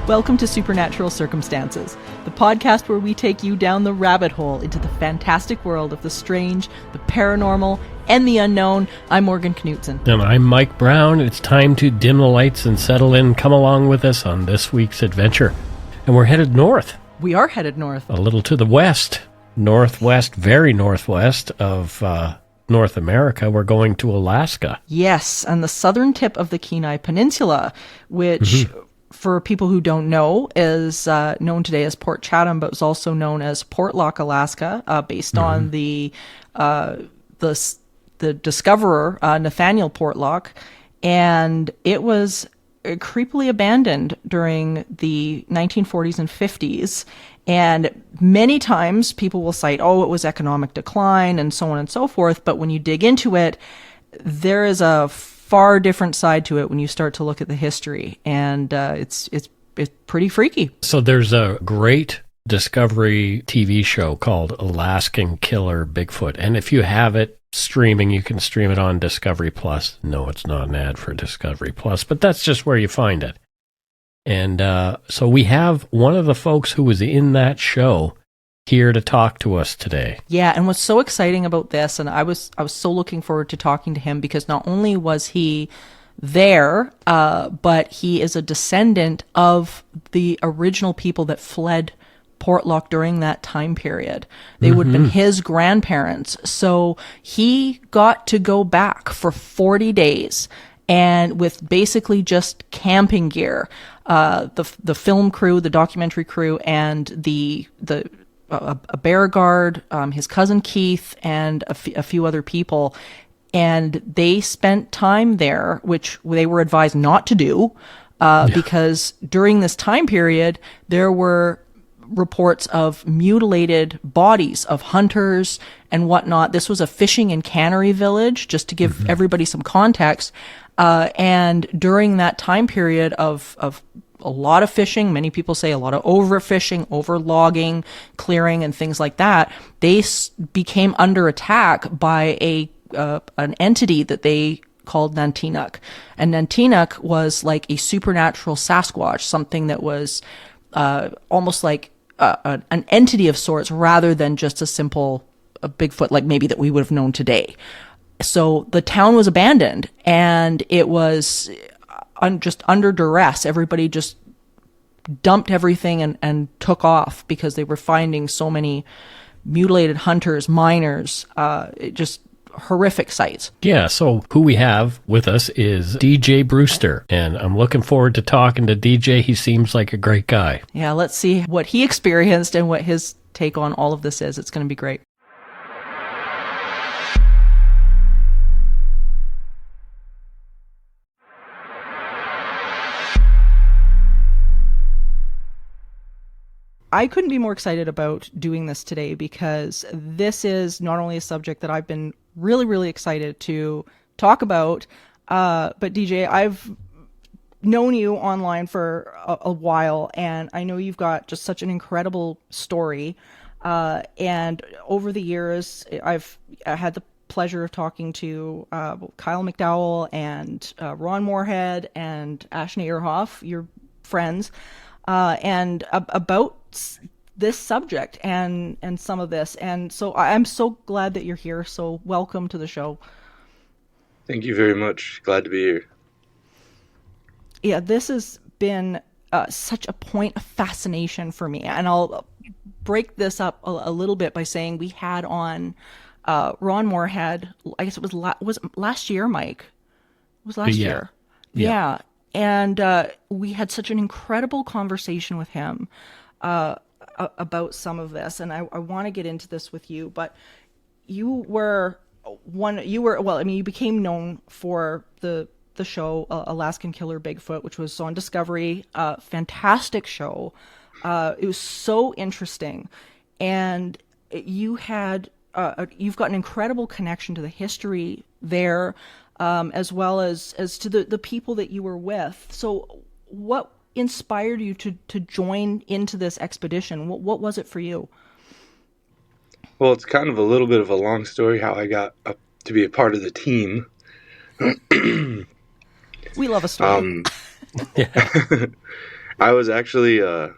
Welcome to Supernatural Circumstances, the podcast where we take you down the rabbit hole into the fantastic world of the strange, the paranormal, and the unknown. I'm Morgan Knudsen. And I'm Mike Browne. It's time to dim the lights and settle in. Come along with us on this week's adventure. And we're headed north. We are headed north. A little to the west. Northwest, very northwest of North America. We're going to Alaska. Yes, and the southern tip of the Kenai Peninsula, which... for people who don't know, is known today as Port Chatham, but was also known as Portlock, Alaska, based on the discoverer, Nathaniel Portlock. And it was creepily abandoned during the 1940s and 50s. And many times people will cite, oh, it was economic decline and so on and so forth. But when you dig into it, there is a far different side to it when you start to look at the history, and it's pretty freaky. So there's a great Discovery TV show called Alaskan Killer Bigfoot, and if you have it streaming, you can stream it on Discovery Plus. No, it's not an ad for Discovery Plus, but that's just where you find it. And so we have one of the folks who was in that show here to talk to us today. Yeah, and what's so exciting about this, and I was so looking forward to talking to him, because not only was he there, but he is a descendant of the original people that fled Portlock during that time period. They would have been his grandparents. So he got to go back for 40 days, and with basically just camping gear. The film crew, the documentary crew, and a bear guard, his cousin Keith, and a few other people. And they spent time there, which they were advised not to do, because during this time period, there were reports of mutilated bodies of hunters and whatnot. This was a fishing and cannery village, just to give everybody some context. And during that time period of a lot of fishing, many people say a lot of overfishing, overlogging, clearing, and things like that, they became under attack by an entity that they called Nantinaq. And Nantinaq was like a supernatural Sasquatch, something that was almost like an entity of sorts, rather than just a simple Bigfoot like maybe that we would have known today. So the town was abandoned, and it was just under duress. Everybody just dumped everything and took off, because they were finding so many mutilated hunters, miners, just horrific sights. Yeah, so who we have with us is DJ Brewster, and I'm looking forward to talking to DJ. He seems like a great guy. Yeah, let's see what he experienced and what his take on all of this is. It's going to be great. I couldn't be more excited about doing this today, because this is not only a subject that I've been really, really excited to talk about, but DJ, I've known you online for a while, and I know you've got just such an incredible story. And over the years, I've had the pleasure of talking to Kyle McDowell and Ron Moorhead and Ashney Ehrhoff, your friends, and about this subject and some of this. And so I'm so glad that you're here. So welcome to the show. Thank you very much. Glad to be here. Yeah, this has been such a point of fascination for me. And I'll break this up a little bit by saying we had on Ron Moorhead, I guess it was last year, Mike? It was last year. Yeah. And we had such an incredible conversation with him about some of this, and I want to get into this with you. But you became known for the show Alaskan Killer Bigfoot, which was on Discovery. Fantastic show. It was so interesting, and you've got an incredible connection to the history there, as well as to the people that you were with. So what inspired you to join into this expedition? What was it for you? Well, it's kind of a little bit of a long story how I got up to be a part of the team. We love a story. I was actually, I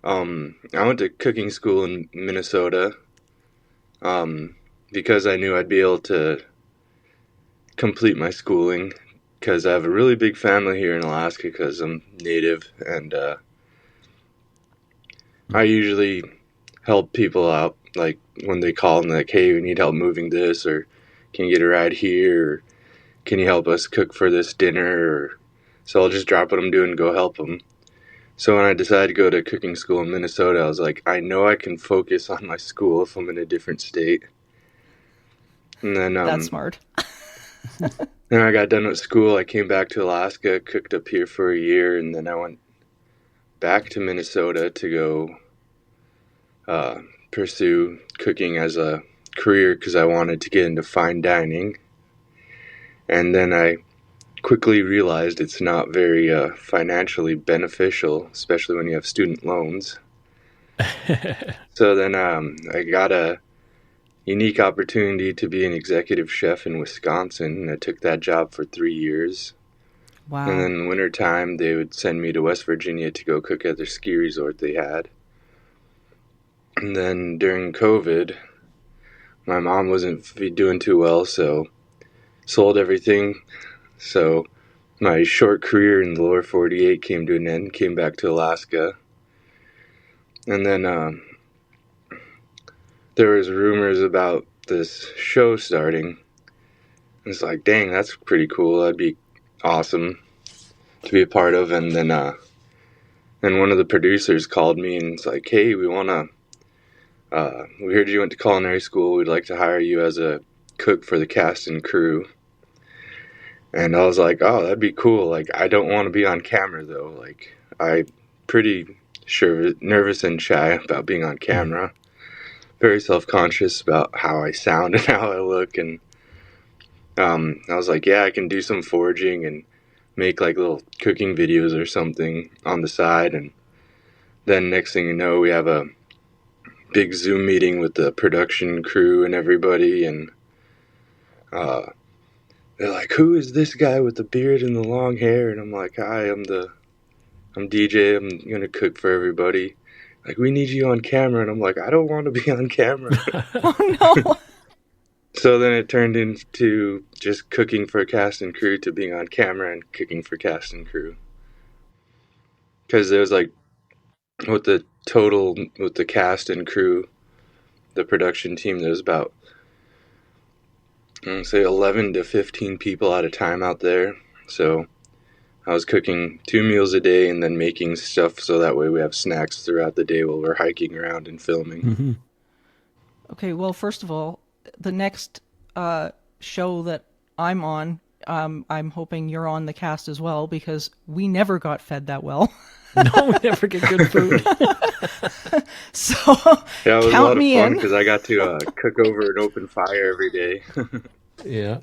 went to cooking school in Minnesota, because I knew I'd be able to complete my schooling, because I have a really big family here in Alaska because I'm native, and I usually help people out, like when they call and like, hey, we need help moving this, or can you get a ride here, or can you help us cook for this dinner, or so I'll just drop what I'm doing and go help them. So when I decided to go to cooking school in Minnesota, I was like, I know I can focus on my school if I'm in a different state. And then That's smart. then I got done with school. I came back to Alaska, cooked up here for a year, and then I went back to Minnesota to go pursue cooking as a career because I wanted to get into fine dining. And then I quickly realized it's not very financially beneficial, especially when you have student loans. So then I got a unique opportunity to be an executive chef in Wisconsin, and I took that job for 3 years. Wow. And then in wintertime, they would send me to West Virginia to go cook at their ski resort they had. And then during COVID, my mom wasn't doing too well, so sold everything. So my short career in the lower 48 came to an end, came back to Alaska. And then there was rumors about this show starting. It's like, dang, that's pretty cool. That'd be awesome to be a part of. And then one of the producers called me and it's like, hey, we heard you went to culinary school. We'd like to hire you as a cook for the cast and crew. And I was like, oh, that'd be cool. Like, I don't want to be on camera, though. Like, I'm pretty nervous and shy about being on camera. Very self-conscious about how I sound and how I look. And I was like, yeah, I can do some foraging and make, like, little cooking videos or something on the side. And then next thing you know, we have a big Zoom meeting with the production crew and everybody. And they're like, who is this guy with the beard and the long hair? And I'm like, hi, I'm DJ. I'm going to cook for everybody. Like, we need you on camera. And I'm like, I don't want to be on camera. Oh, no. So then it turned into just cooking for cast and crew to being on camera and cooking for cast and crew. Because there was like, with the cast and crew, the production team, there was about, say 11 to 15 people at a time out there. So I was cooking 2 meals a day and then making stuff so that way we have snacks throughout the day while we're hiking around and filming. Mm-hmm. Okay, well, first of all, the next show that I'm on, I'm hoping you're on the cast as well because we never got fed that well. No, we never get good food. So yeah, it was count a lot of me fun in. because I got to cook over an open fire every day. Yeah.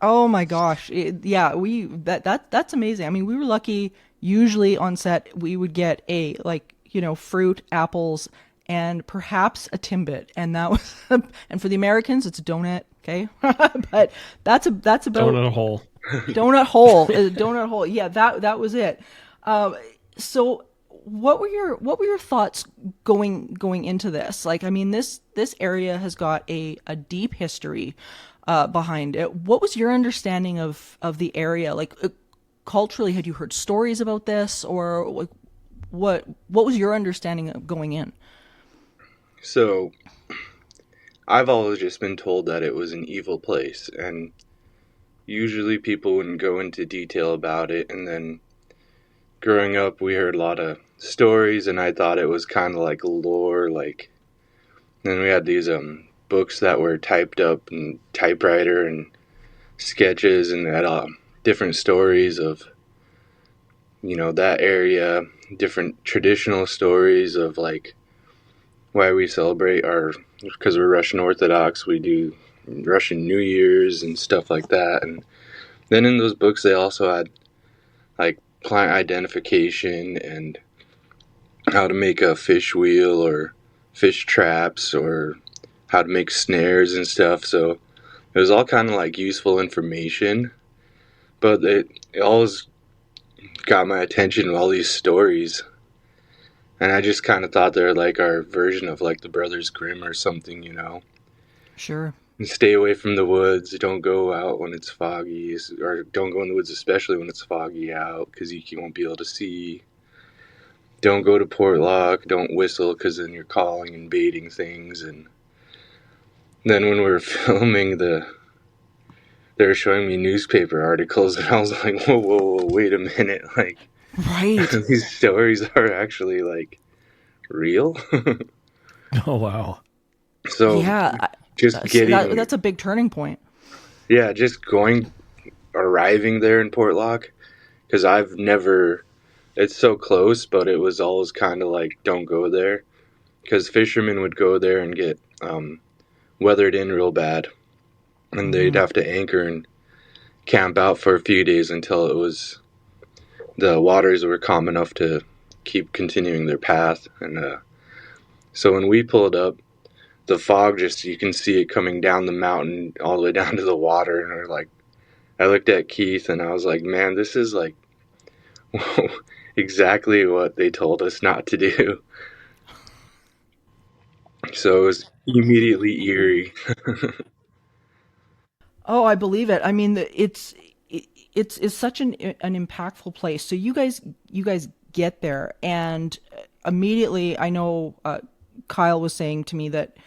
Oh my gosh. That's amazing. I mean, we were lucky. Usually on set, we would get fruit, apples, and perhaps a Timbit. And that was, and for the Americans, it's a donut. Okay. But that's about Donut hole. donut hole. Donut hole. Yeah, that was it. So what were your thoughts going into this? Like, I mean, this area has got a deep history behind it. What was your understanding of the area? Like, culturally, had you heard stories about this, or like, what was your understanding of going in? So I've always just been told that it was an evil place, and usually people wouldn't go into detail about it. And then growing up, we heard a lot of stories, and I thought it was kind of like lore. Like, then we had these books that were typed up and typewriter and sketches, and had different stories of, that area, different traditional stories of like why we celebrate because we're Russian Orthodox, we do Russian New Year's and stuff like that. And then in those books, they also had like plant identification and how to make a fish wheel or fish traps or how to make snares and stuff. So it was all kind of like useful information, but it always got my attention with all these stories. And I just kind of thought they're like our version of like the Brothers Grimm or something, you know. Sure. And stay away from the woods. Don't go out when it's foggy, or don't go in the woods especially when it's foggy out, because you won't be able to see. Don't go to Portlock. Don't whistle, because then you're calling and baiting things. And then when we were filming, they were showing me newspaper articles, and I was like, whoa, wait a minute, like. Right. These stories are actually like real. Oh, wow. So Yeah, just getting that's a big turning point. Yeah, just arriving there in Portlock, because I've never. It's so close, but it was always kind of like don't go there, because fishermen would go there and get weathered in real bad, and they'd have to anchor and camp out for a few days until the waters were calm enough to keep continuing their path. And so when we pulled up, the fog, just you can see it coming down the mountain all the way down to the water, and we're like, I looked at Keith and I was like, man, this is like exactly what they told us not to do. So it was immediately eerie. Oh, I believe it. I mean, it's such an impactful place. So you guys get there, and immediately I know Kyle was saying to me that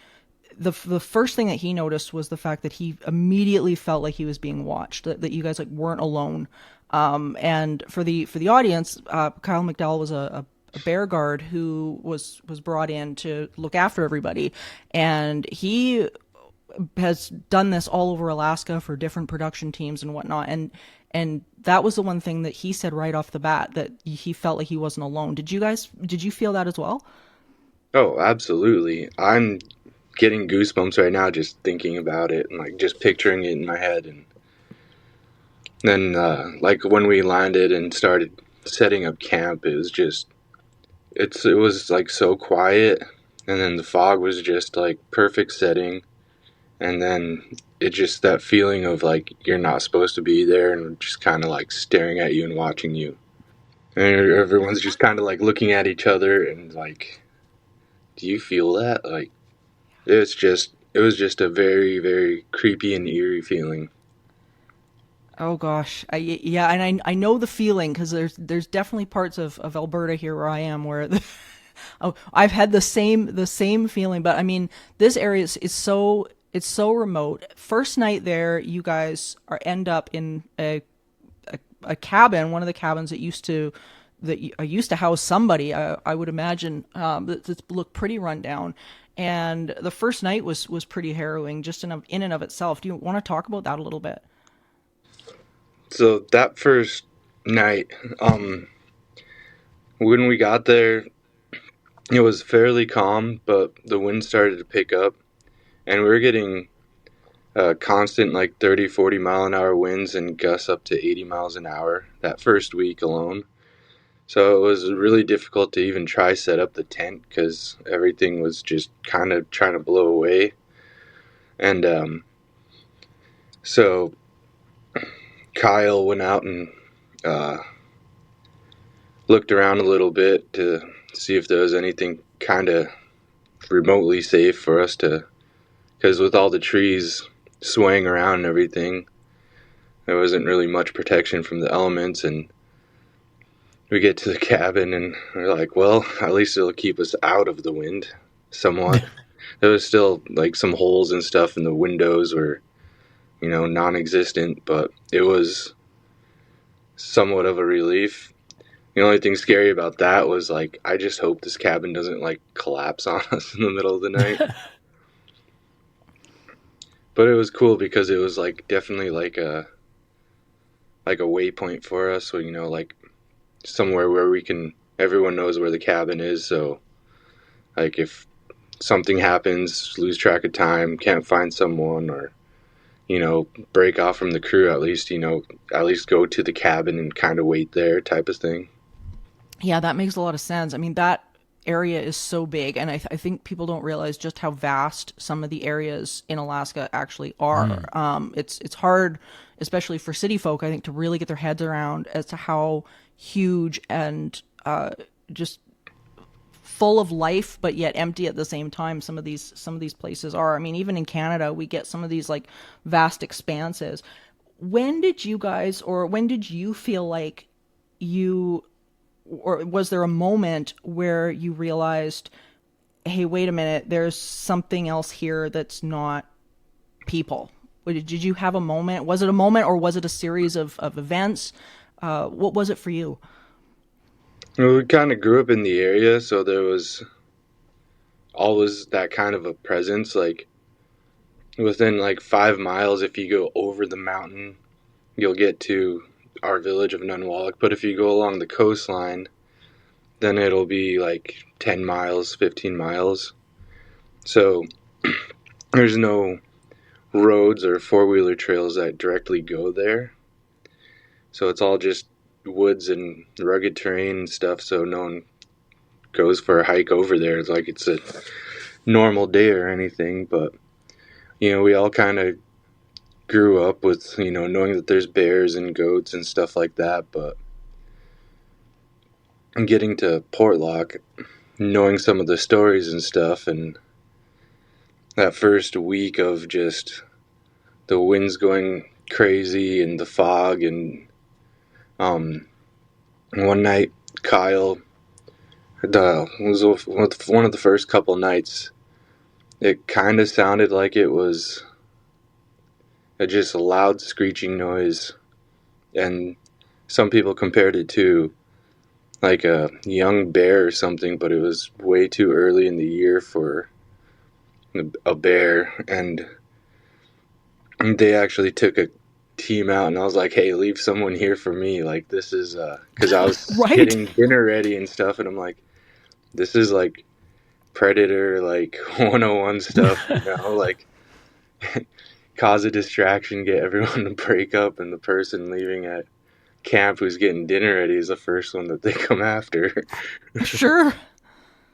the first thing that he noticed was the fact that he immediately felt like he was being watched, that you guys like weren't alone. And for the audience, Kyle McDowell was a bear guard who was brought in to look after everybody, and he has done this all over Alaska for different production teams and whatnot. And that was the one thing that he said right off the bat, that he felt like he wasn't alone. Did you feel that as well? Oh, absolutely. I'm getting goosebumps right now just thinking about it and like just picturing it in my head. And then like when we landed and started setting up camp, it was like so quiet, and then the fog was just like perfect setting. And then it just that feeling of like you're not supposed to be there, and just kind of like staring at you and watching you. And everyone's just kind of like looking at each other and like, do you feel that? Like, it was just a very, very creepy and eerie feeling. Oh gosh, yeah, and I know the feeling, because there's definitely parts of Alberta here where I am where I've had the same feeling. But I mean, this area is so. It's so remote. First night there, you guys end up in a cabin, one of the cabins that used to house somebody. I would imagine that looked pretty run down. And the first night was pretty harrowing, just in and of itself. Do you want to talk about that a little bit? So that first night, when we got there, it was fairly calm, but the wind started to pick up. And we were getting constant like 30, 40 mile an hour winds and gusts up to 80 miles an hour that first week alone. So it was really difficult to even try set up the tent, because everything was just kind of trying to blow away. And so Kyle went out and looked around a little bit to see if there was anything kind of remotely safe for us to, because with all the trees swaying around and everything, there wasn't really much protection from the elements. And we get to the cabin and we're like, well, at least it'll keep us out of the wind somewhat. There was still like some holes and stuff, and the windows were, non-existent, but it was somewhat of a relief. The only thing scary about that was like, I just hope this cabin doesn't like collapse on us in the middle of the night. But it was cool because it was like definitely like a waypoint for us. So, like somewhere where everyone knows where the cabin is. So like if something happens, lose track of time, can't find someone, or, break off from the crew, at least go to the cabin and kind of wait there type of thing. Yeah, that makes a lot of sense. I mean, that area is so big, and I think people don't realize just how vast some of the areas in Alaska actually are. It's hard, especially for city folk, I think, to really get their heads around as to how huge and just full of life, but yet empty at the same time some of these places are. I mean, even in Canada, we get some of these like vast expanses. When did you guys, or when did you feel like you, or was there a moment where you realized, hey, wait a minute, there's something else here that's not people? Did you have a moment? Was it a moment, or was it a series of events? What was it for you? Well, we kind of grew up in the area, so there was always that kind of a presence. Like within like 5 miles, if you go over the mountain, you'll get to our village of Nunwallik. But if you go along the coastline, then it'll be like 10 miles, 15 miles. So there's no roads or four-wheeler trails that directly go there. So it's all just woods and rugged terrain and stuff, so no one goes for a hike over there. It's like it's a normal day or anything. But we all kind of grew up with knowing that there's bears and goats and stuff like that. But getting to Portlock, knowing some of the stories and stuff, and that first week of just the winds going crazy and the fog, and one night, Kyle, was one of the first couple nights, it kind of sounded like it was just a loud screeching noise, and some people compared it to like a young bear or something, but it was way too early in the year for a bear, and they actually took a team out, and I was like, hey, leave someone here for me, like this is because I was Right. getting dinner ready and stuff, and I'm like, this is like Predator like 101 stuff, like cause a distraction, get everyone to break up, and the person leaving at camp who's getting dinner ready is the first one that they come after. Sure.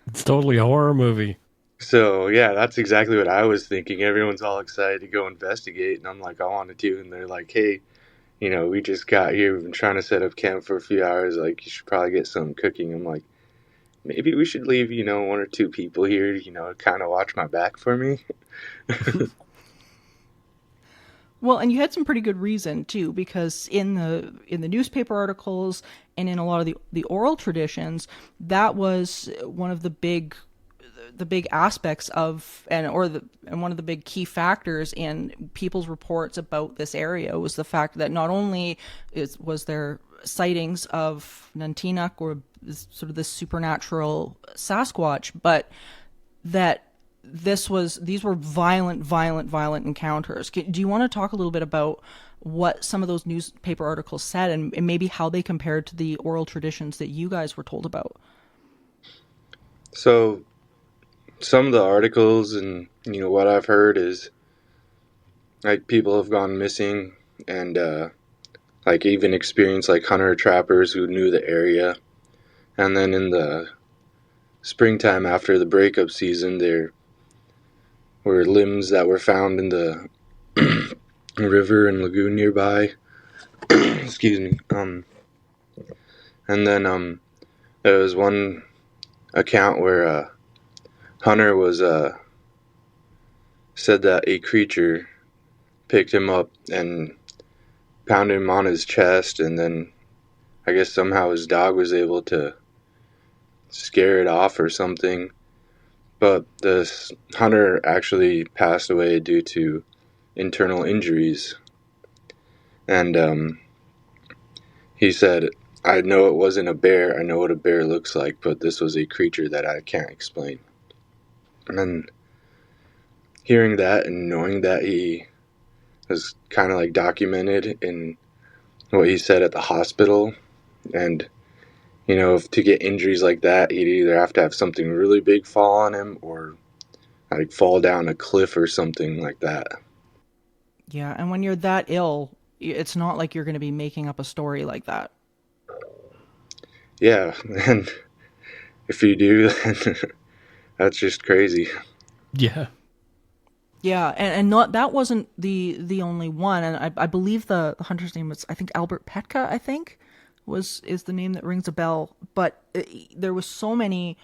It's totally a horror movie. So yeah, that's exactly what I was thinking. Everyone's all excited to go investigate, and I'm like, I wanted to, and they're like, hey, we just got here, we've been trying to set up camp for a few hours, like you should probably get some cooking. I'm like, maybe we should leave one or two people here, to kind of watch my back for me. Well, and you had some pretty good reason too, because in the newspaper articles and in a lot of the oral traditions, that was one of the big aspects of, and one of the big key factors in people's reports about this area was the fact that not only was there sightings of Nantinaq, or sort of this supernatural Sasquatch, but that these were violent encounters. Do you want to talk a little bit about what some of those newspaper articles said, and maybe how they compared to the oral traditions that you guys were told about? So some of the articles and what I've heard is like people have gone missing, and like even experienced like hunter trappers who knew the area, and then in the springtime after the breakup season, there were limbs that were found in the river and lagoon nearby. Excuse me. And then there was one account where Hunter was said that a creature picked him up and pounded him on his chest, and then I guess somehow his dog was able to scare it off or something. But this hunter actually passed away due to internal injuries. And he said, I know it wasn't a bear, I know what a bear looks like, but this was a creature that I can't explain. And hearing that and knowing that he was kind of like documented in what he said at the hospital, and to get injuries like that, he'd either have to have something really big fall on him or like fall down a cliff or something like that. Yeah, and when you're that ill, it's not like you're going to be making up a story like that. Yeah, and if you do, then that's just crazy. Yeah. Yeah, and not that wasn't the only one, and I believe the hunter's name was, I think, Albert Petka, I think is the name that rings a bell. But there was so many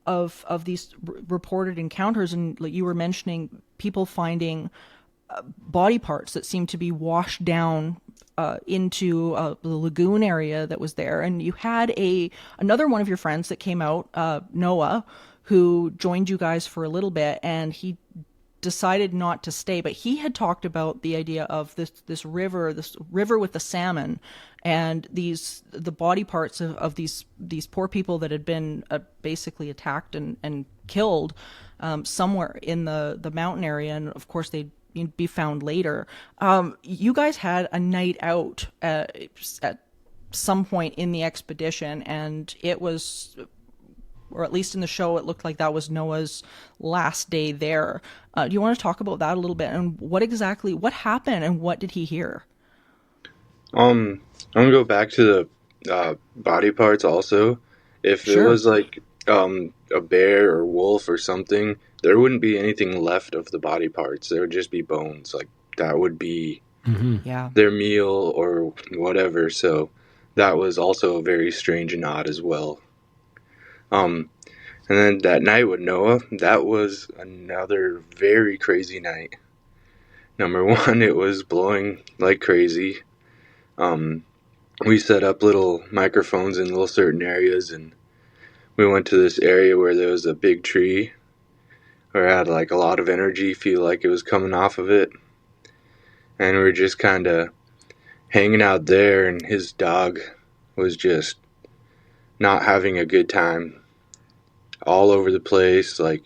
of these reported encounters, and like you were mentioning, people finding body parts that seemed to be washed down into the lagoon area that was there. And you had another one of your friends that came out, Noah, who joined you guys for a little bit, and he decided not to stay, but he had talked about the idea of this river with the salmon, and the body parts of these poor people that had been basically attacked and killed somewhere in the mountain area, and of course they'd be found later. You guys had a night out at some point in the expedition, and it was, or at least in the show, it looked like that was Noah's last day there. Do you want to talk about that a little bit, and what happened, and what did he hear? I'm gonna go back to the body parts also. If Sure. it was like a bear or wolf or something, there wouldn't be anything left of the body parts. There would just be bones. Like that would be Yeah. their meal or whatever. So that was also a very strange and odd as well. And then that night with Noah, that was another very crazy night. Number one, it was blowing like crazy. We set up little microphones in little certain areas, and we went to this area where there was a big tree, or had like a lot of energy, feel like it was coming off of it. And we were just kind of hanging out there, and his dog was just not having a good time. All over the place, like,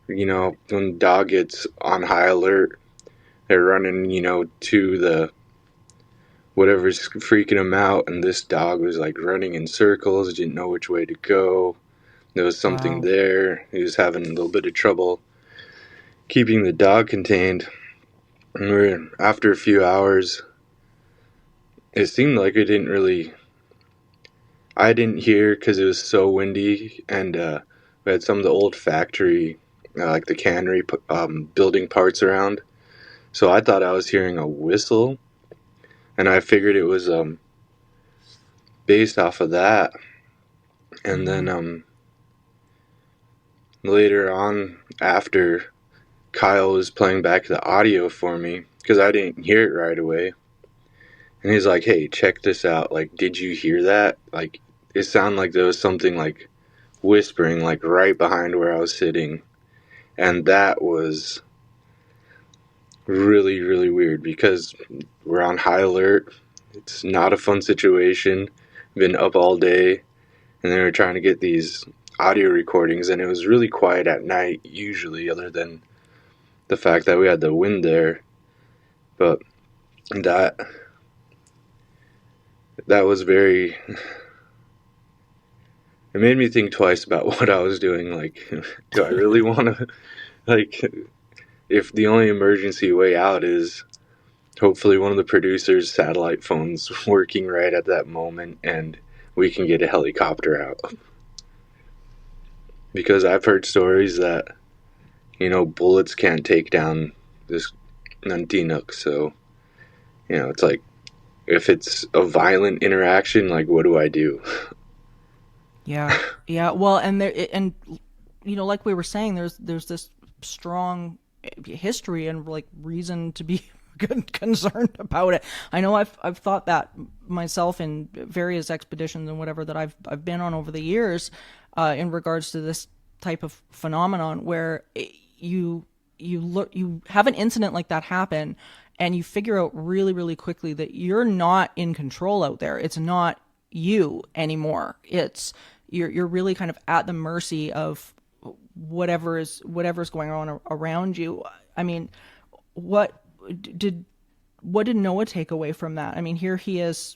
when the dog gets on high alert, they're running, to the whatever's freaking him out, and this dog was like running in circles, didn't know which way to go. There was something Wow. there. He was having a little bit of trouble keeping the dog contained. And after a few hours, it seemed like I didn't hear because it was so windy, and we had some of the old factory, like the cannery building parts around. So I thought I was hearing a whistle, and I figured it was based off of that. And then later on, after, Kyle was playing back the audio for me, because I didn't hear it right away. And he's like, hey, check this out. Like, did you hear that? Like, it sounded like there was something like whispering like right behind where I was sitting, and that was really, really weird because we're on high alert. It's not a fun situation. Been up all day, and they were trying to get these audio recordings, and it was really quiet at night usually, other than the fact that we had the wind there. But that was very, it made me think twice about what I was doing. Like, do I really want to, like, if the only emergency way out is hopefully one of the producer's satellite phones working right at that moment and we can get a helicopter out. Because I've heard stories that, bullets can't take down this Nantinaq. So, it's like, if it's a violent interaction, like, what do I do? Yeah. Well, and like we were saying, there's this strong history and like reason to be concerned about it. I know I've thought that myself in various expeditions and whatever that I've been on over the years, in regards to this type of phenomenon where you have an incident like that happen, and you figure out really, really quickly that you're not in control out there. It's not you anymore. It's you're really kind of at the mercy of whatever's going on around you. I mean, what did Noah take away from that? I mean, here he is,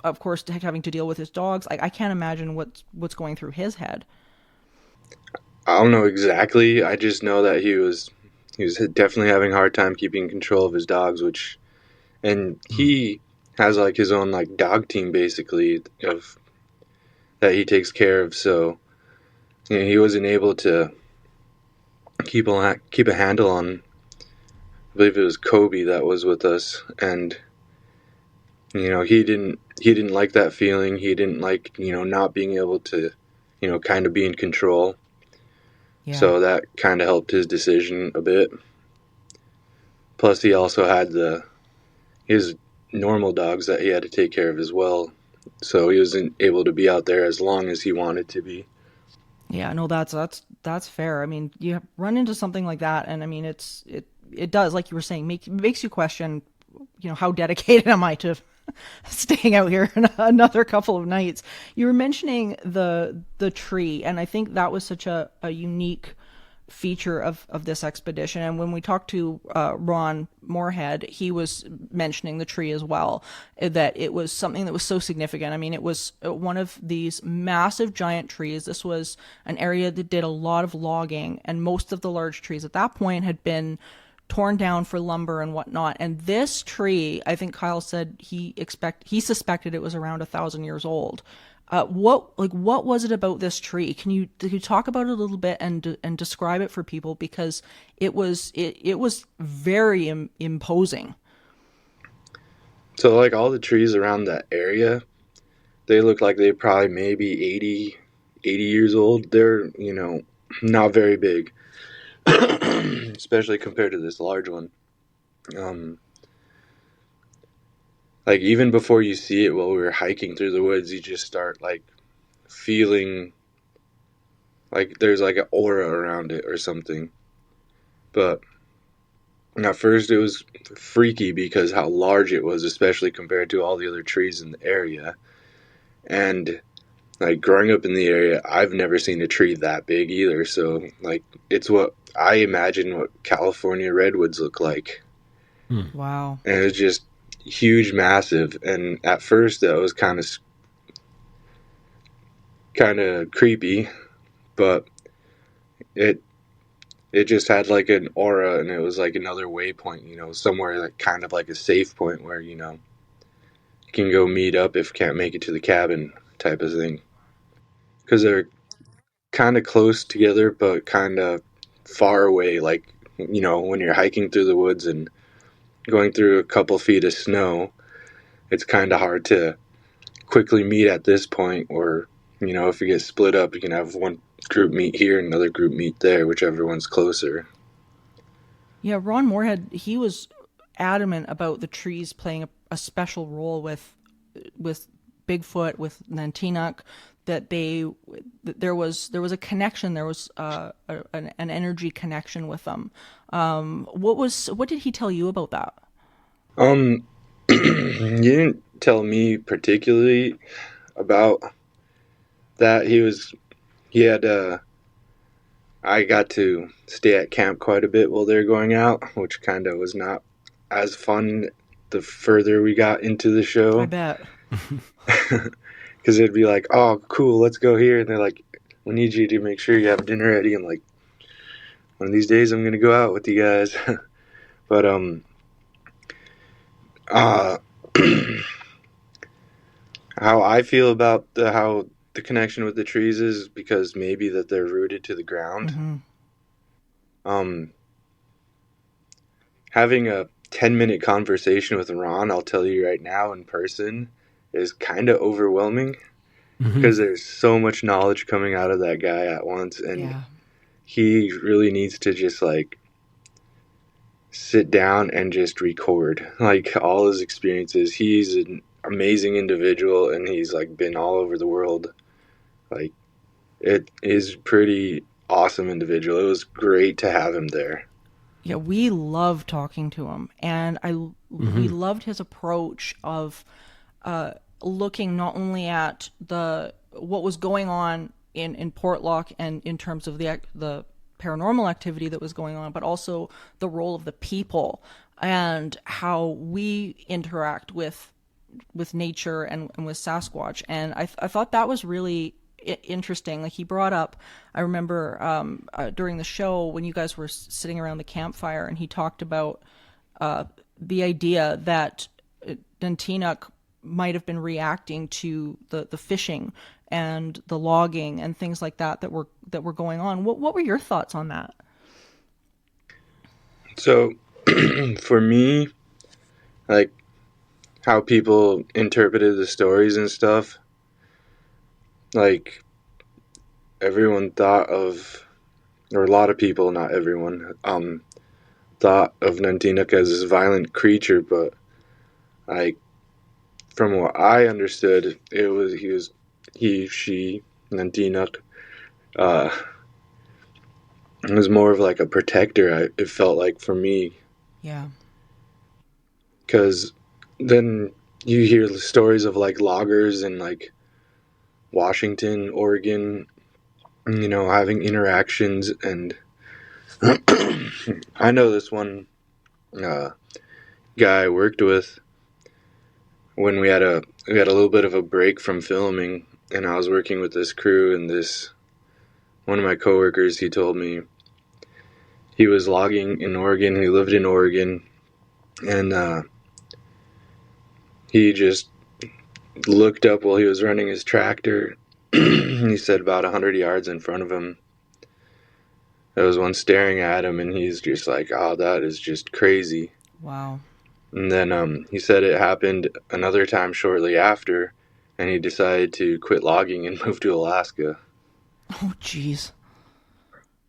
of course, having to deal with his dogs. I can't imagine what's going through his head. I don't know exactly. I just know that he was definitely having a hard time keeping control of his dogs, and he has like his own like dog team basically that he takes care of. So he wasn't able to keep a handle on. I believe it was Kobe that was with us, and he didn't like that feeling. He didn't like not being able to kind of be in control. Yeah. So that kind of helped his decision a bit. Plus, he also had his normal dogs that he had to take care of as well. So he wasn't able to be out there as long as he wanted to be. Yeah, no, that's fair. I mean, you run into something like that, and I mean, it does, like you were saying, makes you question, how dedicated am I to staying out here another couple of nights. You were mentioning the tree, and I think that was such a unique feature of this expedition. And when we talked to Ron Moorhead, he was mentioning the tree as well, that it was something that was so significant. I mean, it was one of these massive giant trees. This was an area that did a lot of logging, and most of the large trees at that point had been torn down for lumber and whatnot. And this tree, I think Kyle said he suspected it was around 1,000 years old. What was it about this tree? Can you talk about it a little bit and describe it for people, because it was very imposing. So like all the trees around that area, they look like they probably maybe 80 years old. They're not very big, especially compared to this large one. Like even before you see it while we were hiking through the woods, you just start like feeling like there's like an aura around it or something. But at first it was freaky because how large it was, especially compared to all the other trees in the area. And like growing up in the area, I've never seen a tree that big either. So like it's what I imagine what California redwoods look like. Wow. And it's just huge, massive. And at first that was kind of creepy, but it just had like an aura, and it was like another waypoint, somewhere like kind of like a safe point where you can go meet up if you can't make it to the cabin type of thing, because they're kind of close together but kind of far away. Like when you're hiking through the woods and going through a couple feet of snow, it's kind of hard to quickly meet at this point. Or if you get split up, you can have one group meet here and another group meet there, whichever one's closer. Yeah, Ron Moorhead, he was adamant about the trees playing a special role with Bigfoot, with Nantinaq, that there was a connection, there was an energy connection with them. What did he tell you about that? He didn't tell me particularly about that. I got to stay at camp quite a bit while they were going out, which kind of was not as fun the further we got into the show. I bet. Because it'd be like, oh, cool, let's go here. And they're like, we need you to make sure you have dinner ready. I'm like, one of these days I'm going to go out with you guys. But, how I feel about how the connection with the trees is because maybe that they're rooted to the ground. Mm-hmm. Having a 10-minute conversation with Ron, I'll tell you right now in person, is kind of overwhelming because there's so much knowledge coming out of that guy at once, and he really needs to just like sit down and just record like all his experiences. He's an amazing individual, and he's like been all over the world. Like, it is pretty awesome individual. It was great to have him there. Yeah, we loved talking to him, and we loved his approach of looking not only at what was going on in Portlock and in terms of the paranormal activity that was going on, but also the role of the people and how we interact with nature and with Sasquatch. And I thought that was really interesting. Like, he brought up, I remember during the show when you guys were sitting around the campfire, and he talked about the idea that Nantinaq might have been reacting to the fishing and the logging and things like that were going on. What were your thoughts on that? So, for me, like, how people interpreted the stories and stuff, like, everyone thought of, or a lot of people, not everyone, thought of Nantinaq as this violent creature, but, like, from what I understood, she, Nantinaq, it was more of like a protector, it felt like, for me. Yeah. Because then you hear the stories of like loggers in like Washington, Oregon, having interactions, and I know this one guy I worked with when we had a little bit of a break from filming, and I was working with this crew, and one of my coworkers, he told me he was logging in Oregon. He lived in Oregon, and he just looked up while he was running his tractor. He said about 100 yards in front of him, there was one staring at him, and he's just like, "Oh, that is just crazy." Wow. And then he said it happened another time shortly after, and he decided to quit logging and move to Alaska. Oh, jeez.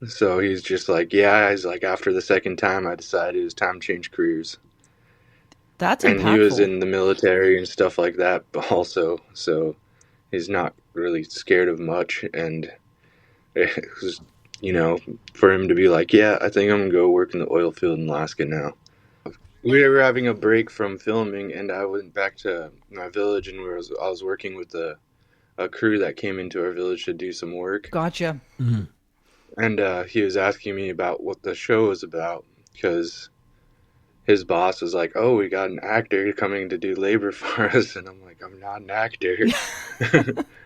So he's just like, yeah, he's like, after the second time, I decided it was time to change careers. That's and impactful. He was in the military and stuff like that also, so he's not really scared of much. And it was, for him to be like, yeah, I think I'm going to go work in the oil field in Alaska now. We were having a break from filming, and I went back to my village, and I was working with a crew that came into our village to do some work. Gotcha. Mm-hmm. And he was asking me about what the show was about, because his boss was like, "Oh, we got an actor coming to do labor for us," and I'm like, "I'm not an actor.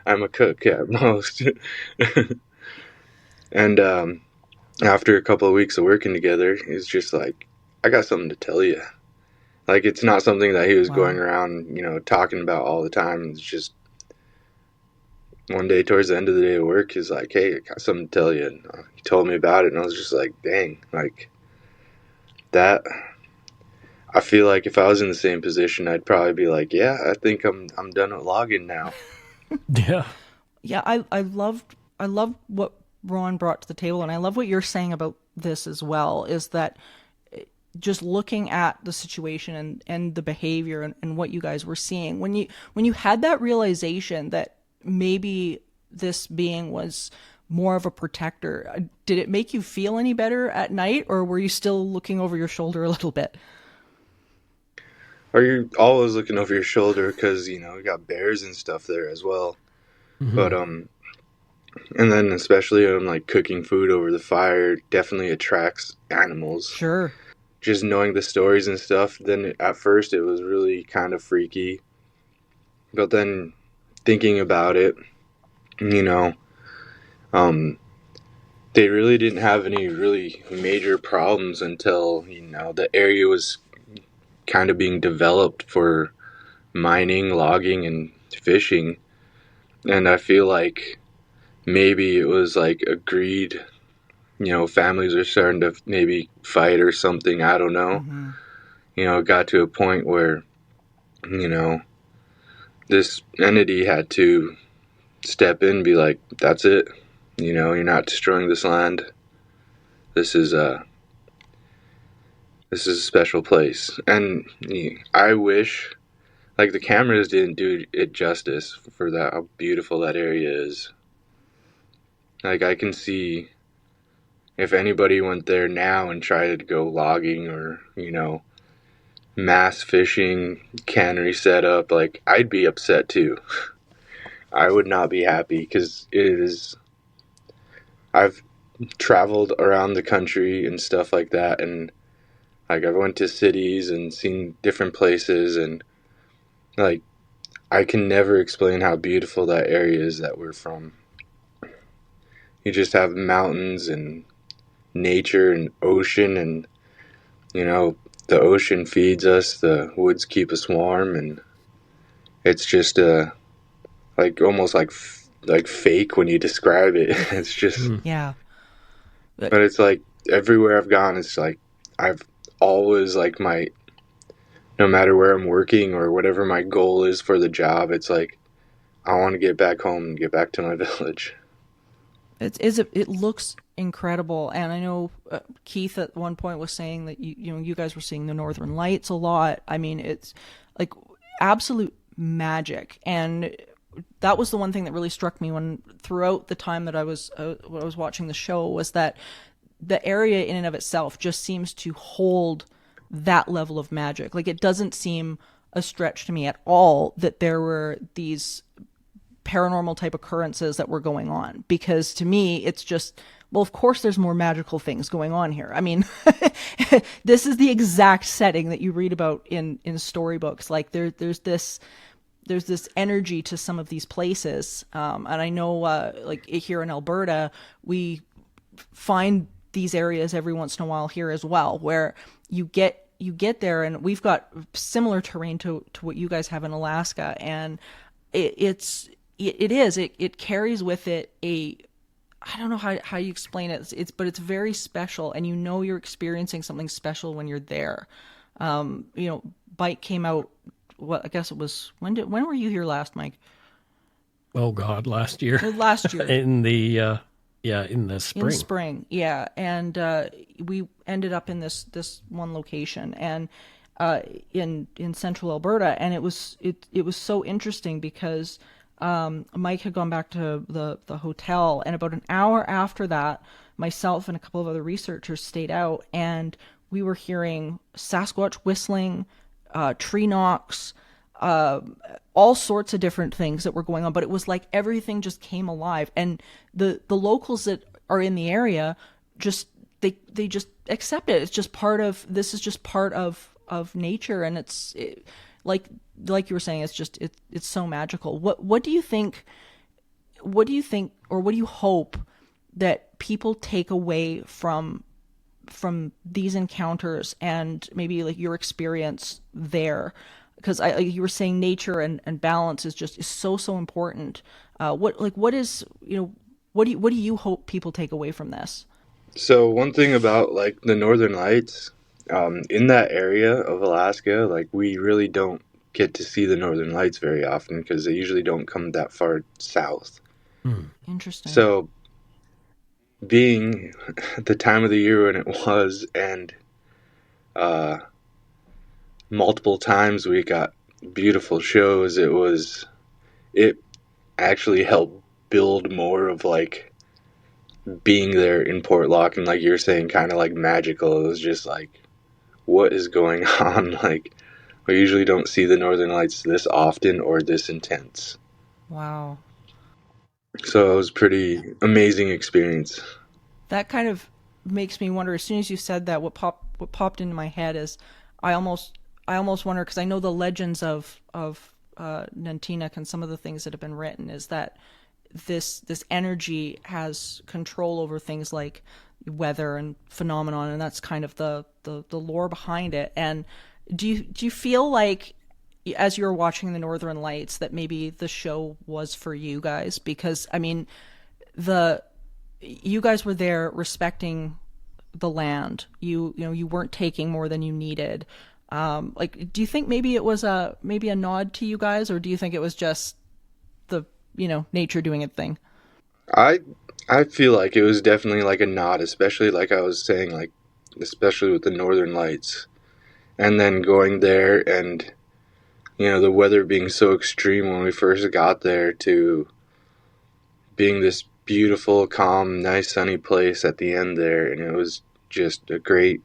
I'm a cook at most." And after a couple of weeks of working together, he's just like, "I got something to tell you." Like, it's not something that he was going around, talking about all the time. It's just one day towards the end of the day of work, he's like, "Hey, I got something to tell you." And he told me about it, and I was just like, dang, like, that. I feel like if I was in the same position, I'd probably be like, yeah, I think I'm done with logging now. Yeah. Yeah, I loved what Ron brought to the table, and I love what you're saying about this as well, is that just looking at the situation and the behavior and what you guys were seeing, when you had that realization that maybe this being was more of a protector, did it make you feel any better at night, or were you still looking over your shoulder a little bit? Are you always looking over your shoulder, because we got bears and stuff there as well. Mm-hmm. But and then especially like cooking food over the fire definitely attracts animals. Sure. Just knowing the stories and stuff, then at first it was really kind of freaky, but then thinking about it, they really didn't have any really major problems until the area was kind of being developed for mining, logging, and fishing. And I feel like maybe it was like a greed, families are starting to maybe fight or something, I don't know. Mm-hmm. It got to a point where this entity had to step in and be like, that's it, you're not destroying this land. This is a special place. And I wish, like, the cameras didn't do it justice for that, how beautiful that area is. Like, I can see if anybody went there now and tried to go logging or, mass fishing, cannery setup, like, I'd be upset too. I would not be happy, because I've traveled around the country and stuff like that, and like, I've went to cities and seen different places, and like, I can never explain how beautiful that area is that we're from. You just have mountains and nature and ocean, and the ocean feeds us, the woods keep us warm, and it's just like almost like like fake when you describe it. It's just, Yeah. but it's like everywhere I've gone, it's like I've always like no matter where I'm working or whatever my goal is for the job, it's like I want to get back home and get back to my village. It looks incredible, and I know Keith at one point was saying that you guys were seeing the Northern Lights a lot. I mean, it's like absolute magic, and that was the one thing that really struck me when throughout the time that I was watching the show was that the area in and of itself just seems to hold that level of magic. Like, it doesn't seem a stretch to me at all that there were these paranormal type occurrences that were going on, because to me it's just, well, of course there's more magical things going on here. I mean, this is the exact setting that you read about in storybooks. Like there's this energy to some of these places, and I know like here in Alberta we find these areas every once in a while here as well, where you get there and we've got similar terrain to what you guys have in Alaska, and it carries with it I don't know how you explain it. But it's very special, and you're experiencing something special when you're there. Bite came out. I guess it was when were you here last, Mike? Oh God, last year. Last year in the spring. In spring, yeah, and we ended up in this one location, and in central Alberta, and it was so interesting because Mike had gone back to the hotel, and about an hour after that, myself and a couple of other researchers stayed out, and we were hearing Sasquatch whistling, tree knocks, all sorts of different things that were going on. But it was like everything just came alive, and the locals that are in the area just they just accept it. It's just this is just part of nature, and like you were saying, it's so magical. What do you think, or what do you hope that people take away from these encounters and maybe like your experience there? Because you were saying nature and balance is so important. What do you hope people take away from this? So one thing about like the Northern Lights, in that area of Alaska, like we really don't get to see the Northern Lights very often because they usually don't come that far south. Interesting. So being the time of the year when it was, and multiple times we got beautiful shows, it actually helped build more of like being there in Portlock, and like you're saying, kind of like magical. It was just like, what is going on? Like, we usually don't see the Northern Lights this often or this intense. Wow. So it was pretty amazing experience. That kind of makes me wonder. As soon as you said that, what popped into my head is I almost wonder, because I know the legends of Nantinaq and some of the things that have been written is that this energy has control over things like weather and phenomenon, and that's kind of the lore behind it. And do you feel like, as you're watching the Northern Lights, that maybe the show was for you guys? Because I mean, you guys were there respecting the land. You weren't taking more than you needed. Like, do you think maybe it was a nod to you guys, or do you think it was just the nature doing its thing? I feel like it was definitely like a nod, especially like I was saying, like especially with the Northern Lights, and then going there and the weather being so extreme when we first got there, to being this beautiful, calm, nice, sunny place at the end there, and it was just a great.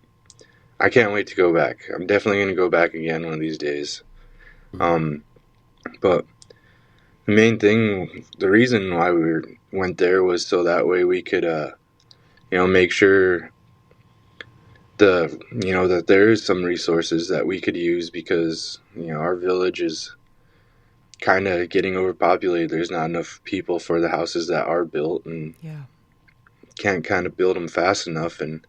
I can't wait to go back. I'm definitely going to go back again one of these days. But the main thing, the reason why we went there was so that way we could, make sure that there is some resources that we could use, because, our village is kind of getting overpopulated. There's not enough people for the houses that are built, and can't kind of build them fast enough, and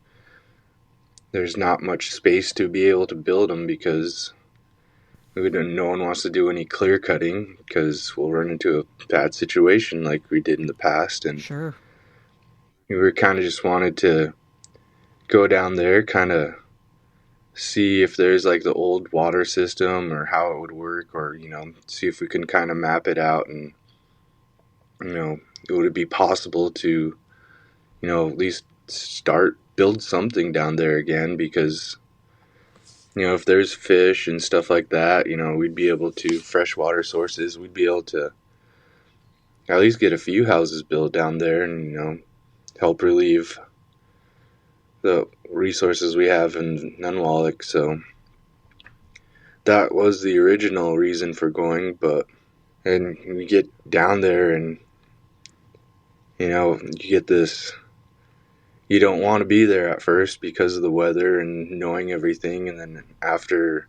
there's not much space to be able to build them because no one wants to do any clear cutting because we'll run into a bad situation like we did in the past. And Sure. we were kind of just wanted to go down there, kind of see if there's like the old water system or how it would work, or, see if we can kind of map it out, and, would it be possible to, at least build something down there again, because, if there's fish and stuff like that, we'd be able to, freshwater sources, we'd be able to at least get a few houses built down there and, help relieve the resources we have in Nantinaq. So that was the original reason for going, and we get down there and, you get this, you don't want to be there at first because of the weather and knowing everything. And then after,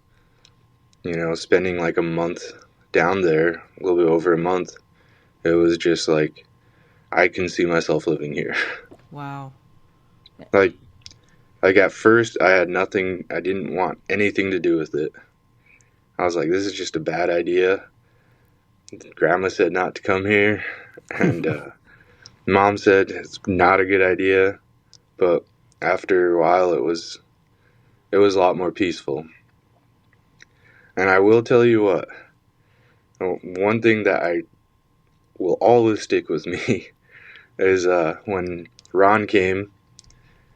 spending like a month down there, a little bit over a month, it was just like, I can see myself living here. Wow. Like at first I had nothing, I didn't want anything to do with it. I was like, this is just a bad idea. Grandma said not to come here, and Mom said it's not a good idea. But after a while, it was a lot more peaceful. And I will tell you what, one thing that I will always stick with me is when Ron came